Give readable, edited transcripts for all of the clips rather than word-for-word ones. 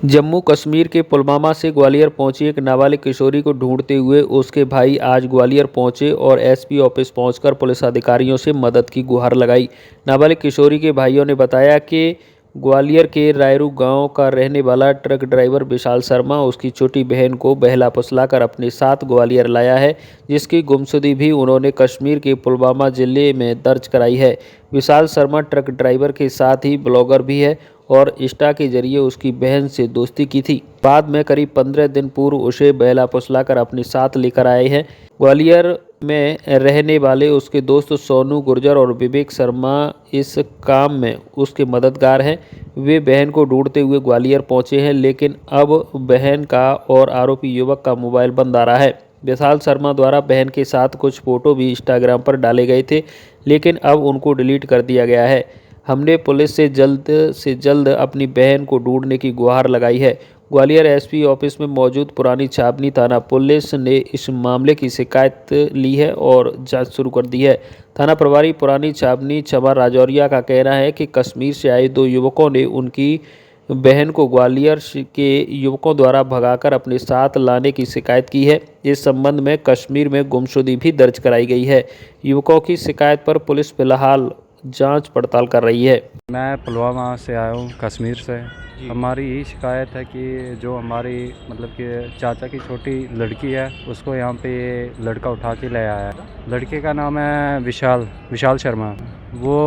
जम्मू कश्मीर के पुलवामा से ग्वालियर पहुंची एक नाबालिग किशोरी को ढूंढते हुए उसके भाई आज ग्वालियर पहुंचे और एसपी ऑफिस पहुंचकर पुलिस अधिकारियों से मदद की गुहार लगाई। नाबालिग किशोरी के भाइयों ने बताया कि ग्वालियर के रायरू गांव का रहने वाला ट्रक ड्राइवर विशाल शर्मा उसकी छोटी बहन को बहला फुसलाकर अपने साथ ग्वालियर लाया है, जिसकी गुमशुदगी भी उन्होंने कश्मीर के पुलवामा जिले में दर्ज कराई है। विशाल शर्मा ट्रक ड्राइवर के साथ ही ब्लॉगर भी है और इंस्टा के जरिए उसकी बहन से दोस्ती की थी। बाद में करीब 15 दिन पूर्व उसे बहला फुसलाकर अपने साथ लेकर आए हैं। ग्वालियर में रहने वाले उसके दोस्त सोनू गुर्जर और विवेक शर्मा इस काम में उसके मददगार हैं। वे बहन को ढूंढते हुए ग्वालियर पहुंचे हैं, लेकिन अब बहन का और आरोपी युवक का मोबाइल बंद आ रहा है। विशाल शर्मा द्वारा बहन के साथ कुछ फोटो भी इंस्टाग्राम पर डाले गए थे, लेकिन अब उनको डिलीट कर दिया गया है। हमने पुलिस से जल्द अपनी बहन को ढूंढने की गुहार लगाई है। ग्वालियर एसपी ऑफिस में मौजूद पुरानी छावनी थाना पुलिस ने इस मामले की शिकायत ली है और जांच शुरू कर दी है। थाना प्रभारी पुरानी छावनी क्षमा राजौरिया का कहना है कि कश्मीर से आए दो युवकों ने उनकी बहन को ग्वालियर के युवकों द्वारा भगाकर अपने साथ लाने की शिकायत की है। इस संबंध में कश्मीर में गुमशुदगी भी दर्ज कराई गई है। युवकों की शिकायत पर पुलिस फिलहाल जांच पड़ताल कर रही है। मैं पुलवामा से आया हूँ, कश्मीर से। हमारी यही शिकायत है कि जो हमारी मतलब कि चाचा की छोटी लड़की है, उसको यहाँ पे ये लड़का उठा के ले आया है। लड़के का नाम है विशाल शर्मा। वो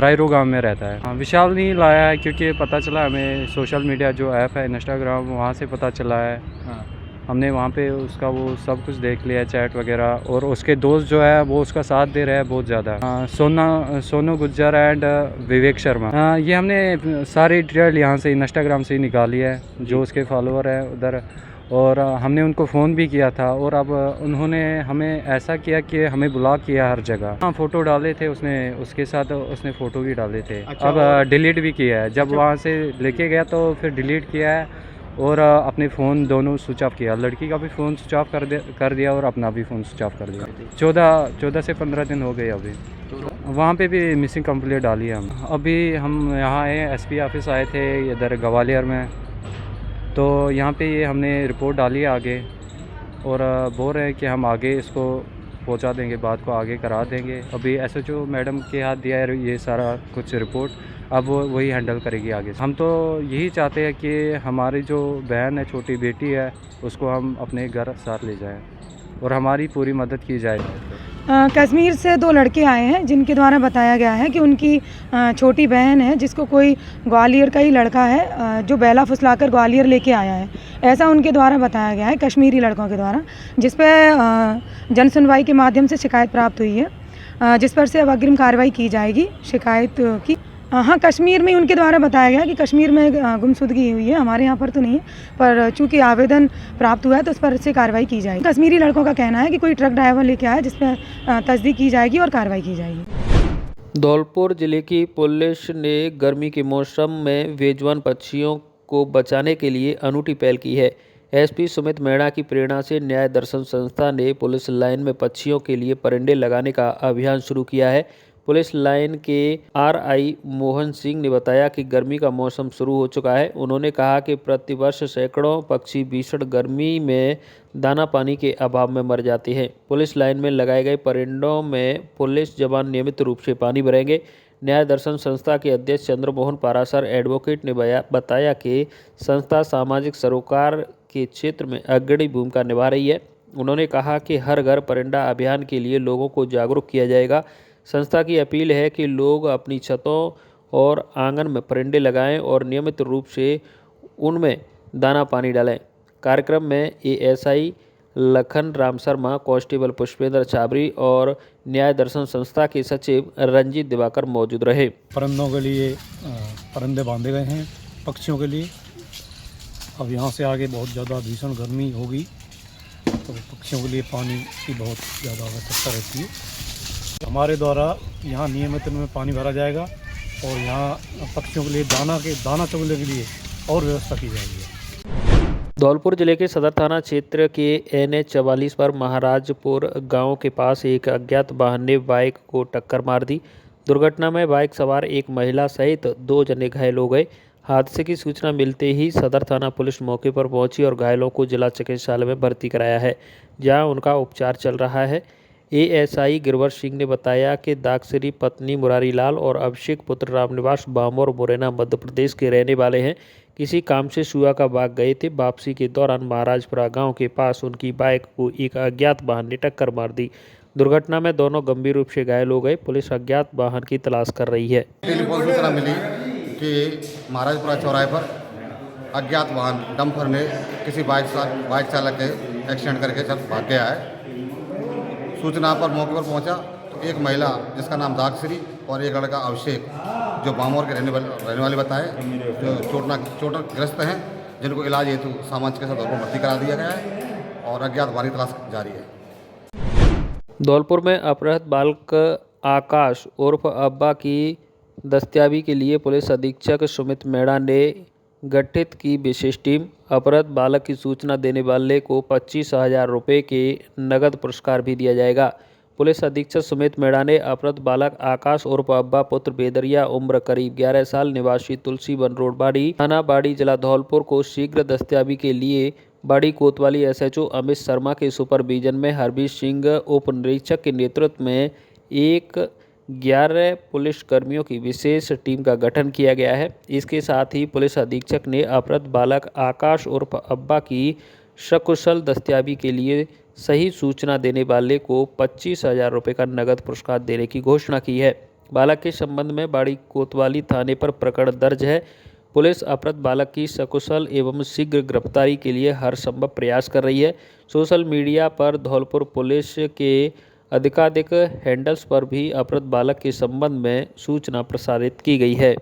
रायरू गांव में रहता है। हाँ, विशाल नहीं लाया है क्योंकि पता चला हमें सोशल मीडिया जो ऐप है इंस्टाग्राम, वहाँ से पता चला है। हाँ। हमने वहाँ पे उसका वो सब कुछ देख लिया है, चैट वगैरह, और उसके दोस्त जो है वो उसका साथ दे रहे हैं बहुत ज़्यादा। सोनू गुज्जर एंड विवेक शर्मा। ये हमने सारी डिटेल यहाँ से इंस्टाग्राम से ही निकाली है, जो उसके फॉलोअर है उधर, और हमने उनको फ़ोन भी किया था। और अब उन्होंने हमें ऐसा किया कि हमें ब्लॉक किया हर जगह। हाँ, फ़ोटो डाले थे उसने, उसके साथ उसने फ़ोटो भी डाले थे। अच्छा, अब डिलीट भी किया है। जब वहाँ से लेके गया तो फिर डिलीट किया है और अपने फ़ोन दोनों स्विच ऑफ किया। लड़की का भी फ़ोन स्विच ऑफ कर दिया और अपना भी फ़ोन स्विच ऑफ कर दिया। 14 से 15 दिन हो गए अभी। वहाँ पे भी मिसिंग कंप्लेंट डाली है हम। अभी हम यहाँ आए, एसपी ऑफिस आए थे इधर ग्वालियर में, तो यहाँ पे ये हमने रिपोर्ट डाली है आगे, और बोल रहे हैं कि हम आगे इसको पहुँचा देंगे, बात को आगे करा देंगे। अभी एसएचओ मैडम के हाथ दिया है ये सारा कुछ रिपोर्ट, अब वो वही हैंडल करेगी आगे। हम तो यही चाहते हैं कि हमारी जो बहन है, छोटी बेटी है, उसको हम अपने घर साथ ले जाएं और हमारी पूरी मदद की जाए। कश्मीर से दो लड़के आए हैं जिनके द्वारा बताया गया है कि उनकी छोटी बहन है, जिसको कोई ग्वालियर का ही लड़का है जो बहला फुसलाकर ग्वालियर लेके आया है, ऐसा उनके द्वारा बताया गया है, कश्मीरी लड़कों के द्वारा, जिस पर जन सुनवाई के माध्यम से शिकायत प्राप्त हुई है, जिस पर से अब अग्रिम कार्रवाई की जाएगी शिकायत की। हाँ, कश्मीर में उनके द्वारा बताया गया कि कश्मीर में गुमशुदगी हुई है, हमारे यहाँ पर तो नहीं है, पर चूंकि आवेदन प्राप्त हुआ है तो उस पर से कार्रवाई की जाएगी। कश्मीरी लड़कों का कहना है कि कोई ट्रक ड्राइवर लेके आया, जिस पर तस्दीक की जाएगी और कार्रवाई की जाएगी। धौलपुर जिले की पुलिस ने गर्मी के मौसम में बेजुबान पक्षियों को बचाने के लिए अनूठी पहल की है। एसपी सुमित मेहरा की प्रेरणा से न्याय दर्शन संस्था ने पुलिस लाइन में पक्षियों के लिए परिंदे लगाने का अभियान शुरू किया है। पुलिस लाइन के आरआई मोहन सिंह ने बताया कि गर्मी का मौसम शुरू हो चुका है। उन्होंने कहा कि प्रतिवर्ष सैकड़ों पक्षी भीषण गर्मी में दाना पानी के अभाव में मर जाते हैं। पुलिस लाइन में लगाए गए परिंदों में पुलिस जवान नियमित रूप से पानी भरेंगे। न्याय दर्शन संस्था के अध्यक्ष चंद्रमोहन पारासर एडवोकेट ने बताया कि संस्था सामाजिक सरोकार के क्षेत्र में अग्रणी भूमिका निभा रही है। उन्होंने कहा कि हर घर परिंदा अभियान के लिए लोगों को जागरूक किया जाएगा। संस्था की अपील है कि लोग अपनी छतों और आंगन में परिंदे लगाएं और नियमित रूप से उनमें दाना पानी डालें। कार्यक्रम में एएसआई लखन राम शर्मा, कांस्टेबल पुष्पेंद्र छाबरी और न्याय दर्शन संस्था के सचिव रंजीत दिवाकर मौजूद रहे। परिंदों के लिए परिंदे बांधे गए हैं पक्षियों के लिए। अब यहाँ से आगे बहुत ज़्यादा भीषण गर्मी होगी, तो पक्षियों के लिए पानी की बहुत ज़्यादा आवश्यकता रहती है। हमारे द्वारा यहाँ नियमित में पानी भरा जाएगा और यहाँ पक्षियों के लिए दाना चुगने के लिए और व्यवस्था की जाएगी। धौलपुर जिले के सदर थाना क्षेत्र के NH 44 पर महाराजपुर गांव के पास एक अज्ञात वाहन ने बाइक को टक्कर मार दी। दुर्घटना में बाइक सवार एक महिला सहित 2 जने घायल हो गए। हादसे की सूचना मिलते ही सदर थाना पुलिस मौके पर पहुंची और घायलों को जिला चिकित्सालय में भर्ती कराया है, जहां उनका उपचार चल रहा है। एएसआई गिरवर सिंह ने बताया कि दागसरी पत्नी मुरारी लाल और अभिषेक पुत्र रामनिवास बामोर मुरैना मध्य प्रदेश के रहने वाले हैं। किसी काम से सुआ का बाग गए थे। वापसी के दौरान महाराजपुरा गांव के पास उनकी बाइक को एक अज्ञात वाहन ने टक्कर मार दी। दुर्घटना में दोनों गंभीर रूप से घायल हो गए। पुलिस अज्ञात वाहन की तलाश कर रही है। टेलीफोन सूचना मिली कि महाराजपुरा चौराहे पर अज्ञात वाहन डंपर ने किसी बाइक चालक के एक्सीडेंट करके भाग गया है। सूचना पर मौके पर पहुंचा तो एक महिला जिसका नाम दागसरी और एक लड़का अभिषेक जो बामोर के रहने वाले बताए, जो चोटग्रस्त हैं, जिनको इलाज हेतु सामान्य चिकित्सा दल भर्ती करा दिया गया है और अज्ञात वाहन की तलाश जारी है। धौलपुर में अपहृत बालक आकाश उर्फ अब्बा की दस्तयाबी के लिए पुलिस अधीक्षक सुमित मेड़ा ने गठित की विशेष टीम। अपहृत बालक की सूचना देने वाले को 25,000 रुपये के नगद पुरस्कार भी दिया जाएगा। पुलिस अधीक्षक सुमित मेड़ा ने अपहृत बालक आकाश उर्फ अब्बा पुत्र बेदरिया उम्र करीब 11 साल निवासी तुलसीवन रोड बाड़ी थाना बाड़ी जिला धौलपुर को शीघ्र दस्तयाबी के लिए बाड़ी कोतवाली एसएचओ अमित शर्मा के सुपरविजन में हरबीर सिंह उप निरीक्षक के नेतृत्व में 11 पुलिस कर्मियों की विशेष टीम का गठन किया गया है। इसके साथ ही पुलिस अधीक्षक ने अपहृत बालक आकाश उर्फ अब्बा की सकुशल दस्तयाबी के लिए सही सूचना देने वाले को 25,000 रुपये का नगद पुरस्कार देने की घोषणा की है। बालक के संबंध में बाड़ी कोतवाली थाने पर प्रकरण दर्ज है। पुलिस अपहृत बालक की सकुशल एवं शीघ्र गिरफ्तारी के लिए हर संभव प्रयास कर रही है। सोशल मीडिया पर धौलपुर पुलिस के अधिकाधिक हैंडल्स पर भी अपहृत बालक के संबंध में सूचना प्रसारित की गई है।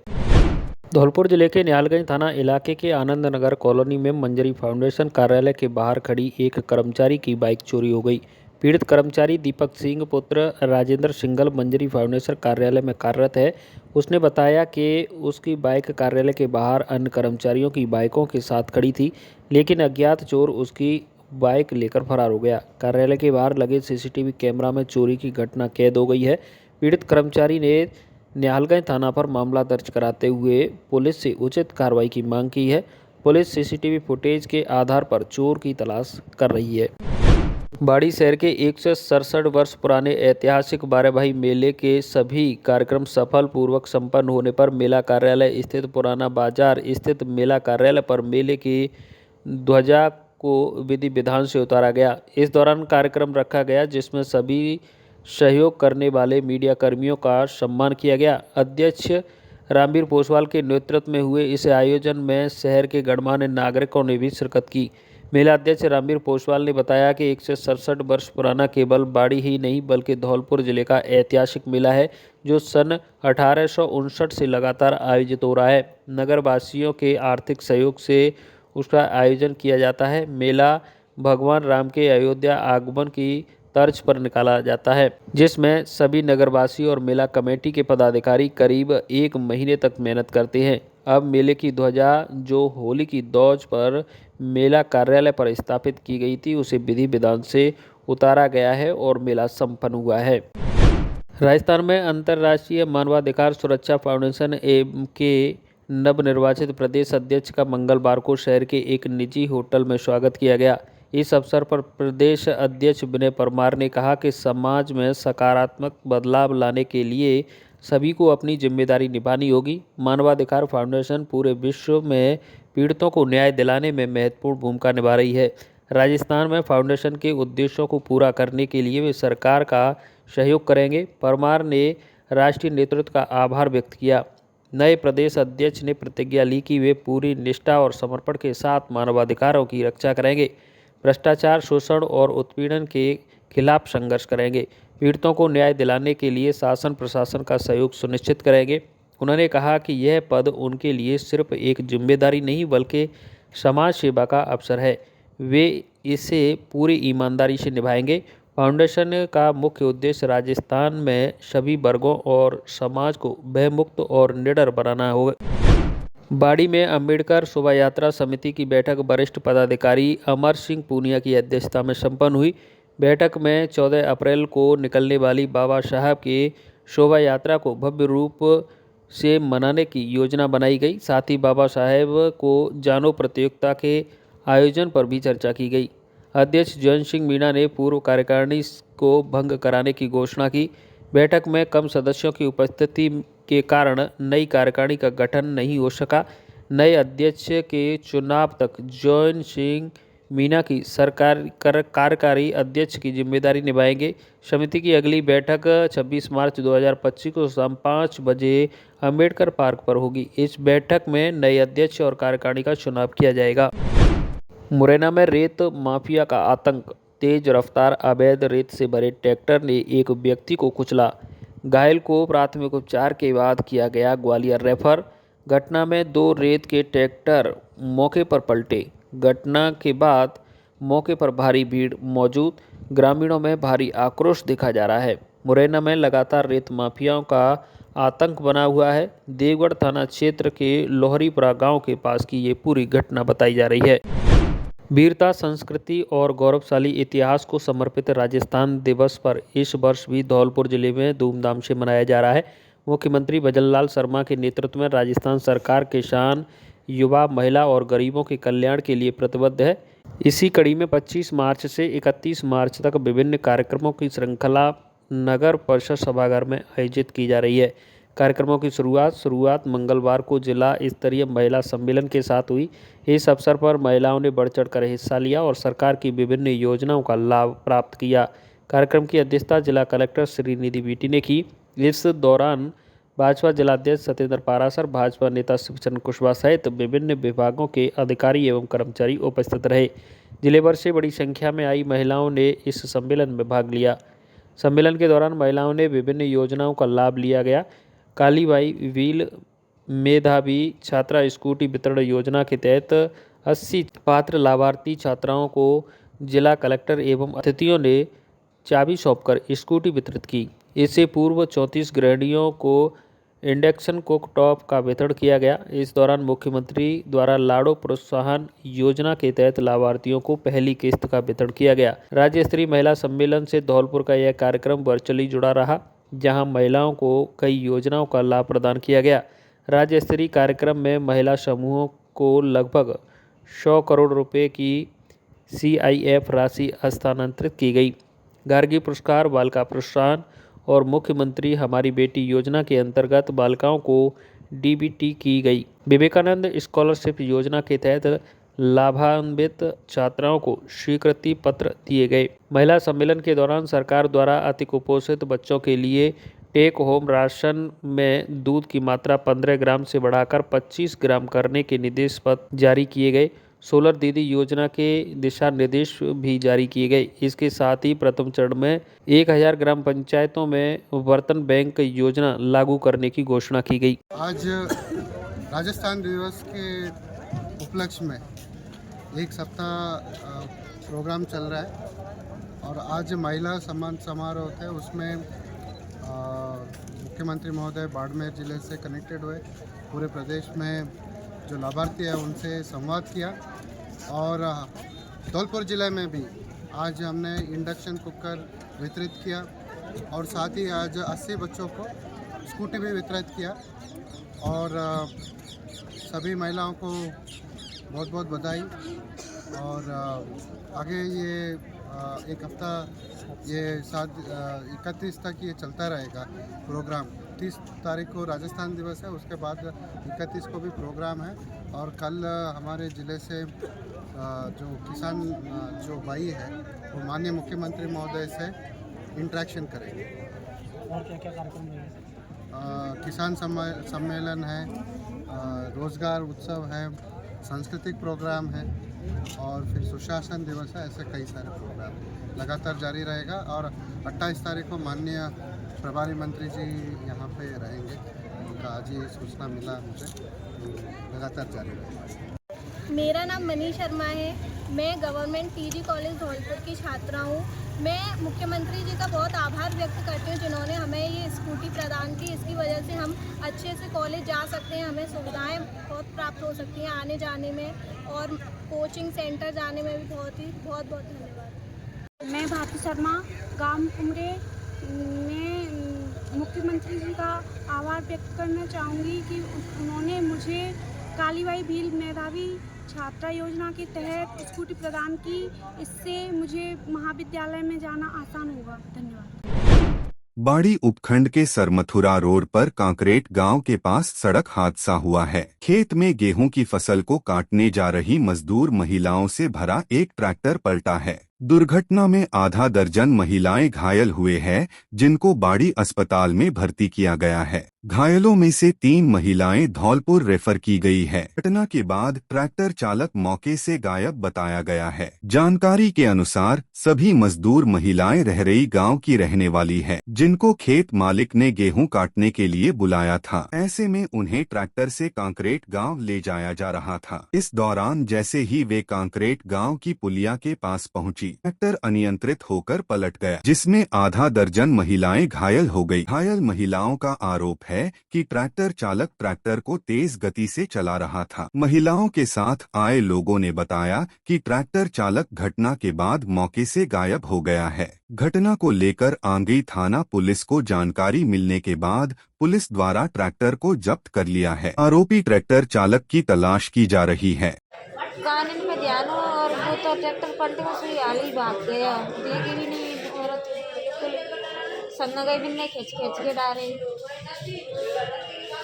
धौलपुर जिले के निहालगंज थाना इलाके के आनंद नगर कॉलोनी में मंजरी फाउंडेशन कार्यालय के बाहर खड़ी एक कर्मचारी की बाइक चोरी हो गई। पीड़ित कर्मचारी दीपक सिंह पुत्र राजेंद्र सिंगल मंजरी फाउंडेशन कार्यालय में कार्यरत है। उसने बताया कि उसकी बाइक कार्यालय के बाहर अन्य कर्मचारियों की बाइकों के साथ खड़ी थी, लेकिन अज्ञात चोर उसकी बाइक लेकर फरार हो गया। कार्यालय के बाहर लगे सीसीटीवी कैमरा में चोरी की घटना कैद हो गई है। पीड़ित कर्मचारी ने निहालगंज थाना पर मामला दर्ज कराते हुए पुलिस से उचित कार्रवाई की मांग की है। पुलिस सीसीटीवी फुटेज के आधार पर चोर की तलाश कर रही है। बाड़ी शहर के 167 वर्ष पुराने ऐतिहासिक बारहभाई मेले के सभी कार्यक्रम सफल पूर्वक संपन्न होने पर मेला कार्यालय स्थित पुराना बाजार स्थित मेला कार्यालय पर मेले की ध्वजा को विधि विधान से उतारा गया। इस दौरान कार्यक्रम रखा गया जिसमें सभी सहयोग करने वाले मीडिया कर्मियों का सम्मान किया गया। अध्यक्ष रामवीर पोसवाल के नेतृत्व में हुए इस आयोजन में शहर के गणमान्य नागरिकों ने भी शिरकत की। मेला अध्यक्ष रामवीर पोसवाल ने बताया कि 167 वर्ष पुराना केवल बाड़ी ही नहीं बल्कि धौलपुर जिले का ऐतिहासिक मेला है जो सन 1859 से लगातार आयोजित हो रहा है। नगरवासियों के आर्थिक सहयोग से उसका आयोजन किया जाता है। मेला भगवान राम के अयोध्या आगमन की तर्ज पर निकाला जाता है, जिसमें सभी नगरवासी और मेला कमेटी के पदाधिकारी करीब 1 महीने तक मेहनत करते हैं। अब मेले की ध्वजा जो होली की दौज पर मेला कार्यालय पर स्थापित की गई थी उसे विधि विधान से उतारा गया है और मेला संपन्न हुआ है। राजस्थान में अंतर्राष्ट्रीय मानवाधिकार सुरक्षा फाउंडेशन के नवनिर्वाचित प्रदेश अध्यक्ष का मंगलवार को शहर के एक निजी होटल में स्वागत किया गया। इस अवसर पर प्रदेश अध्यक्ष विनय परमार ने कहा कि समाज में सकारात्मक बदलाव लाने के लिए सभी को अपनी जिम्मेदारी निभानी होगी। मानवाधिकार फाउंडेशन पूरे विश्व में पीड़ितों को न्याय दिलाने में महत्वपूर्ण भूमिका निभा रही है। राजस्थान में फाउंडेशन के उद्देश्यों को पूरा करने के लिए वे सरकार का सहयोग करेंगे। परमार ने राष्ट्रीय नेतृत्व का आभार व्यक्त किया। नए प्रदेश अध्यक्ष ने प्रतिज्ञा ली कि वे पूरी निष्ठा और समर्पण के साथ मानवाधिकारों की रक्षा करेंगे, भ्रष्टाचार, शोषण और उत्पीड़न के खिलाफ संघर्ष करेंगे, पीड़ितों को न्याय दिलाने के लिए शासन प्रशासन का सहयोग सुनिश्चित करेंगे। उन्होंने कहा कि यह पद उनके लिए सिर्फ एक जिम्मेदारी नहीं बल्कि समाज सेवा का अवसर है। वे इसे पूरी ईमानदारी से निभाएंगे। फाउंडेशन का मुख्य उद्देश्य राजस्थान में सभी वर्गों और समाज को भयमुक्त और निडर बनाना होगा। बाड़ी में अंबेडकर शोभा यात्रा समिति की बैठक वरिष्ठ पदाधिकारी अमर सिंह पूनिया की अध्यक्षता में संपन्न हुई। बैठक में 14 अप्रैल को निकलने वाली बाबा साहब की शोभा यात्रा को भव्य रूप से मनाने की योजना बनाई गई। साथ ही बाबा साहेब को जानो प्रतियोगिता के आयोजन पर भी चर्चा की गई। अध्यक्ष जयंत सिंह मीणा ने पूर्व कार्यकारिणी को भंग कराने की घोषणा की। बैठक में कम सदस्यों की उपस्थिति के कारण नई कार्यकारिणी का गठन नहीं हो सका। नए अध्यक्ष के चुनाव तक जयंत सिंह मीणा की कार्यकारी अध्यक्ष की जिम्मेदारी निभाएंगे। समिति की अगली बैठक 26 मार्च 2025 को शाम 5 बजे अंबेडकर पार्क पर होगी। इस बैठक में नए अध्यक्ष और कार्यकारिणी का चुनाव किया जाएगा। मुरैना में रेत माफिया का आतंक। तेज रफ्तार अवैध रेत से भरे ट्रैक्टर ने एक व्यक्ति को कुचला। घायल को प्राथमिक उपचार के बाद किया गया ग्वालियर रेफर। घटना में 2 रेत के ट्रैक्टर मौके पर पलटे। घटना के बाद मौके पर भारी भीड़ मौजूद। ग्रामीणों में भारी आक्रोश देखा जा रहा है। मुरैना में लगातार रेत माफियाओं का आतंक बना हुआ है। देवगढ़ थाना क्षेत्र के लोहरीपुरा गांव के पास की ये पूरी घटना बताई जा रही है। वीरता, संस्कृति और गौरवशाली इतिहास को समर्पित राजस्थान दिवस पर इस वर्ष भी धौलपुर जिले में धूमधाम से मनाया जा रहा है। मुख्यमंत्री भजनलाल शर्मा के नेतृत्व में राजस्थान सरकार किसान, युवा, महिला और गरीबों के कल्याण के लिए प्रतिबद्ध है। इसी कड़ी में 25 मार्च से 31 मार्च तक विभिन्न कार्यक्रमों की श्रृंखला नगर परिषद सभागार में आयोजित की जा रही है। कार्यक्रमों की शुरुआत मंगलवार को जिला स्तरीय महिला सम्मेलन के साथ हुई। इस अवसर पर महिलाओं ने बढ़ चढ़ कर हिस्सा लिया और सरकार की विभिन्न योजनाओं का लाभ प्राप्त किया। कार्यक्रम की अध्यक्षता जिला कलेक्टर श्रीनिधि बीटी ने की। इस दौरान भाजपा जिलाध्यक्ष सत्येंद्र पारासर, भाजपा नेता शिवचरण कुशवाहा सहित विभिन्न विभागों के अधिकारी एवं कर्मचारी उपस्थित रहे। जिले भर से बड़ी संख्या में आई महिलाओं ने इस सम्मेलन में भाग लिया। सम्मेलन के दौरान महिलाओं ने विभिन्न योजनाओं का लाभ लिया गया। कालीबाई व्हील मेधावी छात्रा स्कूटी वितरण योजना के तहत 80 पात्र लाभार्थी छात्राओं को जिला कलेक्टर एवं अतिथियों ने चाबी सौंपकर स्कूटी वितरित की। इससे पूर्व 34 गृहिणियों को इंडक्शन कुक टॉप का वितरण किया गया। इस दौरान मुख्यमंत्री द्वारा लाड़ो प्रोत्साहन योजना के तहत लाभार्थियों को पहली किस्त का वितरण किया गया। राज्य स्तरीय महिला सम्मेलन से धौलपुर का यह कार्यक्रम वर्चुअली जुड़ा रहा, जहां महिलाओं को कई योजनाओं का लाभ प्रदान किया गया। राज्य स्तरीय कार्यक्रम में महिला समूहों को लगभग 100 करोड़ रुपए की CIF राशि हस्तांतरित की गई। गार्गी पुरस्कार, बालिका प्रोत्साहन और मुख्यमंत्री हमारी बेटी योजना के अंतर्गत बालिकाओं को DBT की गई। विवेकानंद स्कॉलरशिप योजना के तहत लाभान्वित छात्राओं को स्वीकृति पत्र दिए गए। महिला सम्मेलन के दौरान सरकार द्वारा अति कुपोषित बच्चों के लिए टेक होम राशन में दूध की मात्रा 15 ग्राम से बढ़ाकर 25 ग्राम करने के निर्देश पत्र जारी किए गए। सोलर दीदी योजना के दिशा निर्देश भी जारी किए गए। इसके साथ ही प्रथम चरण में 1000 ग्राम पंचायतों में बर्तन बैंक योजना लागू करने की घोषणा की गई। आज राजस्थान दिवस के उपलक्ष्य में एक सप्ताह प्रोग्राम चल रहा है और आज महिला सम्मान समारोह थे, उसमें मुख्यमंत्री महोदय बाड़मेर जिले से कनेक्टेड हुए। पूरे प्रदेश में जो लाभार्थी है उनसे संवाद किया और धौलपुर ज़िले में भी आज हमने इंडक्शन कुकर वितरित किया और साथ ही आज 80 बच्चों को स्कूटी भी वितरित किया और सभी महिलाओं को बहुत बहुत बधाई। और आगे ये एक हफ्ता ये 31 तक ये चलता रहेगा प्रोग्राम। 30 तारीख को राजस्थान दिवस है, उसके बाद 31 को भी प्रोग्राम है और कल हमारे ज़िले से जो किसान जो भाई है वो माननीय मुख्यमंत्री महोदय से इंटरेक्शन करेंगे। और क्या क्या कार्यक्रम रहेंगे? किसान सम्मेलन है, रोज़गार उत्सव है, सांस्कृतिक प्रोग्राम है और फिर सुशासन दिवस है। ऐसे कई सारे प्रोग्राम लगातार जारी रहेगा और 28 तारीख को माननीय प्रभारी मंत्री जी यहाँ पे रहेंगे। उनका आज ही सूचना मिला मुझे, लगातार जारी रहेगा। मेरा नाम मनीष शर्मा है। मैं गवर्नमेंट PG कॉलेज धौलपुर की छात्रा हूँ। मैं मुख्यमंत्री जी का बहुत आभार व्यक्त करती हूँ जिन्होंने हमें ये स्कूटी प्रदान की। इसकी वजह से हम अच्छे से कॉलेज जा सकते हैं, हमें सुविधाएं बहुत प्राप्त हो सकती हैं आने जाने में और कोचिंग सेंटर जाने में भी बहुत धन्यवाद। मैं भारती शर्मा, गांव कुमरे में मुख्यमंत्री जी का आभार व्यक्त करना चाहूँगी कि उन्होंने मुझे कालीबाई भील मेधावी छात्रा योजना के तहत स्कूटी प्रदान की। इससे मुझे महाविद्यालय में जाना आसान होगा। धन्यवाद। बाड़ी उपखंड के सरमथुरा रोड पर कांकरेट गांव के पास सड़क हादसा हुआ है। खेत में गेहूं की फसल को काटने जा रही मजदूर महिलाओं से भरा एक ट्रैक्टर पलटा है। दुर्घटना में आधा दर्जन महिलाएं घायल हुए हैं, जिनको बाड़ी अस्पताल में भर्ती किया गया है। घायलों में से 3 महिलाएं धौलपुर रेफर की गई है। घटना के बाद ट्रैक्टर चालक मौके से गायब बताया गया है। जानकारी के अनुसार सभी मजदूर महिलाएं रहरई गांव की रहने वाली है, जिनको खेत मालिक ने गेहूं काटने के लिए बुलाया था। ऐसे में उन्हें ट्रैक्टर से कांकरेट गांव ले जाया जा रहा था। इस दौरान जैसे ही वे कांकरेट गांव की पुलिया के पास पहुंची, ट्रैक्टर अनियंत्रित होकर पलट गया, जिसमें आधा दर्जन महिलाएं घायल हो गई। घायल महिलाओं का आरोप है कि ट्रैक्टर चालक ट्रैक्टर को तेज गति से चला रहा था। महिलाओं के साथ आए लोगों ने बताया कि ट्रैक्टर चालक घटना के बाद मौके से गायब हो गया है। घटना को लेकर आंगी थाना पुलिस को जानकारी मिलने के बाद पुलिस द्वारा ट्रैक्टर को जब्त कर लिया है। आरोपी ट्रैक्टर चालक की तलाश की जा रही है। कानून में ध्यान हो और वो तो ट्रैक्टर पलटे में सुई हाल ही भाग गया। देगी भी नहीं औरत, बिल्कुल सन्ना गई भी नहीं, खींच के डाले।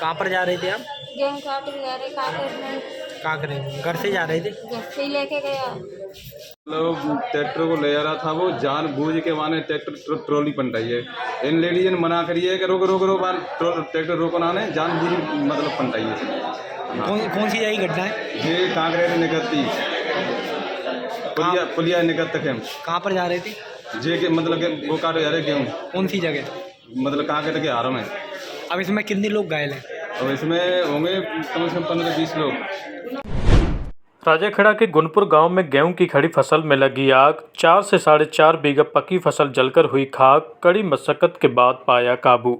कहाँ पर जा रहे थे आप? गेहूँ काट के जा रहे। कांकरे घर से जा रहे थे? घर से ही लेके गया। मतलब ट्रैक्टर को ले जा रहा था, वो जानबूझ के माने ट्रैक्टर ट्रॉली पलटाई है। इन लेडीज ने मना करी है कि रोको ट्रैक्टर रोको ना, ने जानबूझ मतलब पलटाई है। कौन सी जगह घटना है? ये कांकरेट निकलती पुलिया निकल तक। कहाँ पर जा रहे थे? जे के मतलब के वो काटे जा रहे गेहूँ। कौन सी जगह? मतलब कांकरेट के हारों में। अब इसमें कितने लोग घायल हैं? और इसमें होंगे कम से कम 15-20 लोग। राजाखेड़ा के गुनपुर गांव में गेहूं की खड़ी फसल में लगी आग। 4 से 4.5 बीघा पकी फसल जलकर हुई खाक। कड़ी मशक्कत के बाद पाया काबू।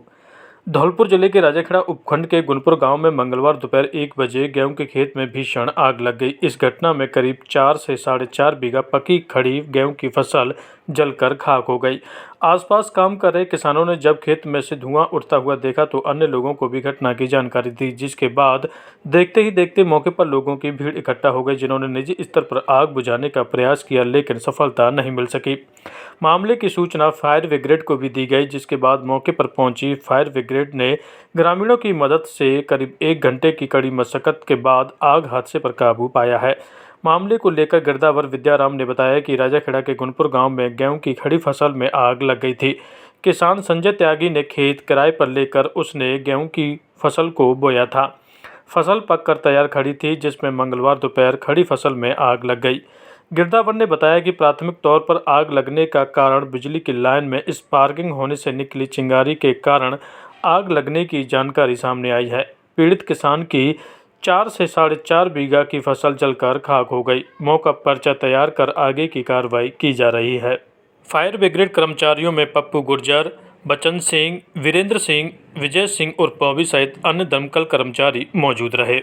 धौलपुर जिले के राजाखेड़ा उपखंड के गुनपुर गांव में मंगलवार दोपहर 1 बजे गेहूं के खेत में भीषण आग लग गई। इस घटना में करीब 4 से 4.5 बीघा पकी खड़ी गेहूं की फसल जलकर खाक हो गई। आसपास काम कर रहे किसानों ने जब खेत में से धुआं उठता हुआ देखा तो अन्य लोगों को भी घटना की जानकारी दी, जिसके बाद देखते ही देखते मौके पर लोगों की भीड़ इकट्ठा हो गई, जिन्होंने निजी स्तर पर आग बुझाने का प्रयास किया, लेकिन सफलता नहीं मिल सकी। मामले की सूचना फायर ब्रिगेड को भी दी गई, जिसके बाद मौके पर पहुंची फायर ब्रिगेड ने ग्रामीणों की मदद से करीब 1 घंटे की कड़ी मशक्कत के बाद आग हादसे पर काबू पाया है। मामले को लेकर गिरदावर विद्याराम ने बताया कि राजाखेड़ा के गुनपुर गांव में गेहूं की खड़ी फसल में आग लग गई थी। किसान संजय त्यागी ने खेत किराए पर लेकर उसने गेहूं की फसल को बोया था। फसल पककर तैयार खड़ी थी, जिसमें मंगलवार दोपहर खड़ी फसल में आग लग गई। गिरदावर ने बताया कि प्राथमिक तौर पर आग लगने का कारण बिजली की लाइन में स्पार्किंग होने से निकली चिंगारी के कारण आग लगने की जानकारी सामने आई है। पीड़ित किसान की 4 से 4.5 बीघा की फसल जलकर खाक हो गई। मौका पर्चा तैयार कर आगे की कार्रवाई की जा रही है। फायर ब्रिगेड कर्मचारियों में पप्पू गुर्जर, बचन सिंह, वीरेंद्र सिंह, विजय सिंह और बॉबी सहित अन्य दमकल कर्मचारी मौजूद रहे।